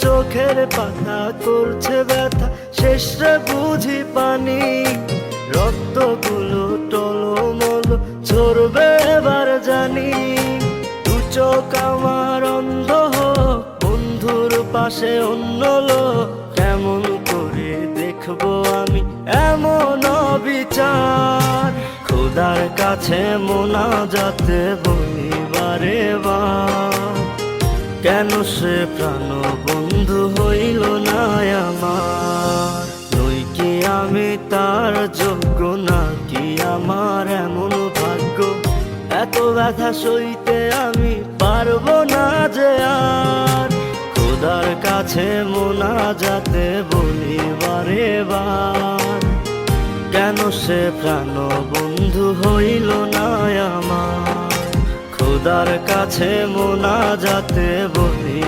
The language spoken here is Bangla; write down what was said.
চোখের পাতা করছে ব্যথা, শেষে বুঝি পানি। রক্তগুলো টলমল ঝরবে এবার জানি। দু চোখ আমার অন্ধ হোক, বন্ধুর পাশে অন্য লোক, কেমন করে দেখবো আমি এমন অবিচার। খোদার কাছে মোনাজাতে বলি বারে বার, কেন সে প্রাণ বন্ধু হইল না আমার। নই কি আমি তার যোগ্য, নাকি আমার এমন ভাগ্য? এত ব্যথা সইতে আমি পারবো না যে আর। খোদার কাছে মোনাজাতে বলি বারে বার, কেন সে প্রাণ বন্ধু হইল না আমার। খোদার কাছে মোনাজাতে বলি।